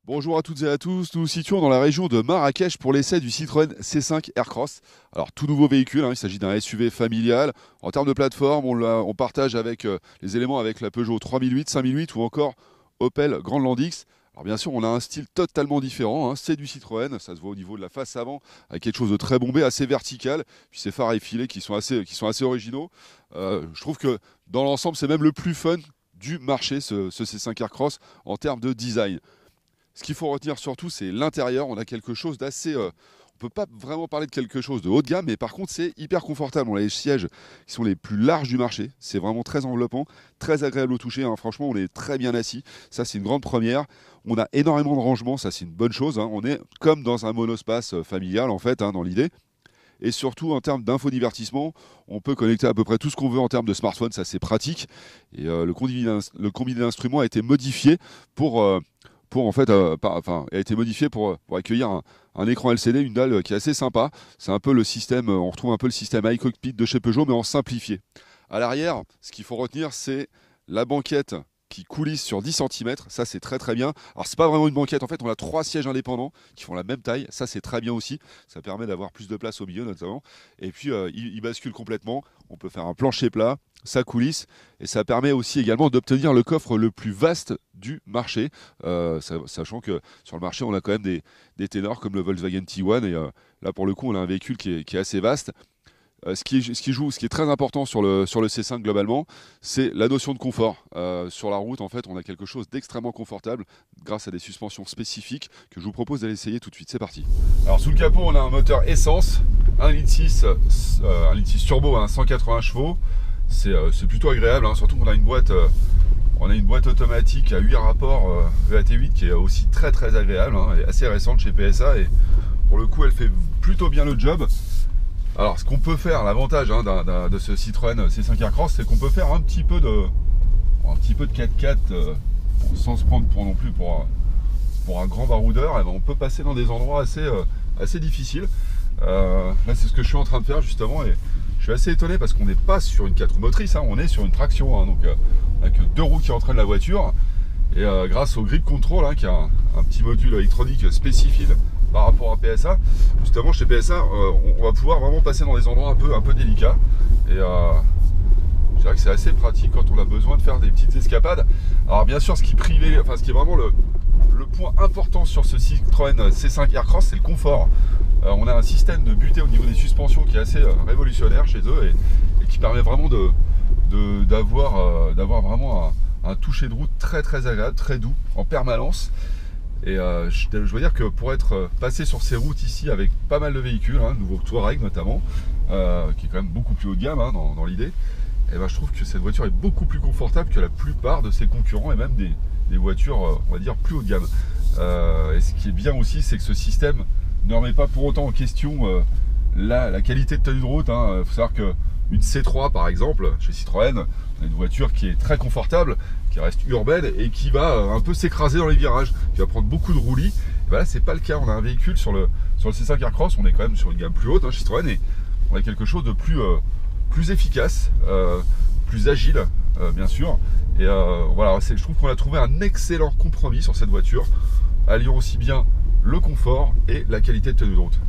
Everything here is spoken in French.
Bonjour à toutes et à tous, nous nous situons dans la région de Marrakech pour l'essai du Citroën C5 Aircross. Alors tout nouveau véhicule, il s'agit d'un SUV familial. En termes de plateforme, on partage avec les éléments avec la Peugeot 3008, 5008 ou encore Opel Grandland X. Alors bien sûr, on a un style totalement différent, c'est du Citroën, ça se voit au niveau de la face avant, avec quelque chose de très bombé, assez vertical, puis ces phares effilés qui sont assez originaux. Je trouve que dans l'ensemble, c'est même le plus fun du marché, ce C5 Aircross, en termes de design. Ce qu'il faut retenir surtout, c'est l'intérieur. On a quelque chose d'assez. On peut pas vraiment parler de quelque chose de haut de gamme, mais par contre, c'est hyper confortable. On a les sièges qui sont les plus larges du marché. C'est vraiment très enveloppant, très agréable au toucher, Franchement, on est très bien assis. Ça, c'est une grande première. On a énormément de rangement. Ça, c'est une bonne chose, On est comme dans un monospace familial, en fait, dans l'idée. Et surtout, en termes d'infodivertissement, on peut connecter à peu près tout ce qu'on veut en termes de smartphone. Ça, c'est pratique. Et le combiné d'instruments a été modifié pour en fait, a été modifié pour accueillir un écran LCD, une dalle qui est assez sympa. C'est un peu le système, on retrouve un peu le système iCockpit de chez Peugeot, mais en simplifié. À l'arrière, ce qu'il faut retenir, c'est la banquette qui coulisse sur 10 centimètres. Ça, c'est très très bien. Alors, c'est pas vraiment une banquette. En fait, on a 3 sièges indépendants qui font la même taille. Ça, c'est très bien aussi. Ça permet d'avoir plus de place au milieu, notamment. Et puis, il bascule complètement. On peut faire un plancher plat. Ça coulisse et ça permet aussi également d'obtenir le coffre le plus vaste du marché, sachant que sur le marché on a quand même des ténors comme le Volkswagen Tiguan et là pour le coup on a un véhicule qui est assez vaste. Ce qui est très important sur le C5 globalement, c'est la notion de confort. Sur la route, en fait, on a quelque chose d'extrêmement confortable grâce à des suspensions spécifiques que je vous propose d'aller essayer tout de suite. C'est parti. Alors sous le capot, on a un moteur essence, 1,6 litre turbo à 180 chevaux. C'est plutôt agréable, surtout qu'on a une boîte automatique à 8 rapports VAT8 qui est aussi très très agréable. Elle est assez récente chez PSA et pour le coup elle fait plutôt bien le job. Alors ce qu'on peut faire, l'avantage de ce Citroën C5 Aircross, c'est qu'on peut faire un petit peu de 4x4 sans se prendre non plus pour un grand baroudeur. Et ben, on peut passer dans des endroits assez difficiles. Là c'est ce que je suis en train de faire justement et je suis assez étonné parce qu'on n'est pas sur une 4 roues motrices, on est sur une traction, donc on n'a que 2 roues qui entraînent la voiture et grâce au grip control qui a un petit module électronique spécifique par rapport à PSA, justement chez PSA on va pouvoir vraiment passer dans des endroits un peu délicats et je dirais que c'est assez pratique quand on a besoin de faire des petites escapades. Alors bien sûr ce qui est vraiment le point important sur ce Citroën C5 Aircross, c'est le confort. On a un système de butée au niveau des suspensions qui est assez révolutionnaire chez eux et qui permet vraiment d'avoir vraiment un toucher de route très très agréable, très doux en permanence. Et je veux dire que pour être passé sur ces routes ici avec pas mal de véhicules, nouveau Touareg notamment, qui est quand même beaucoup plus haut de gamme dans l'idée, et je trouve que cette voiture est beaucoup plus confortable que la plupart de ses concurrents et même des voitures, on va dire, plus haut de gamme. Et ce qui est bien aussi, c'est que ce système ne remet pas pour autant en question la qualité de tenue de route. Il faut savoir qu'une C3 par exemple, chez Citroën, on a une voiture qui est très confortable, qui reste urbaine et qui va un peu s'écraser dans les virages, qui va prendre beaucoup de roulis. Et là, c'est pas le cas. On a un véhicule sur le C5 Aircross, on est quand même sur une gamme plus haute chez Citroën et on a quelque chose de plus efficace, plus agile, bien sûr. Et voilà, je trouve qu'on a trouvé un excellent compromis sur cette voiture, alliant aussi bien le confort et la qualité de tenue de route.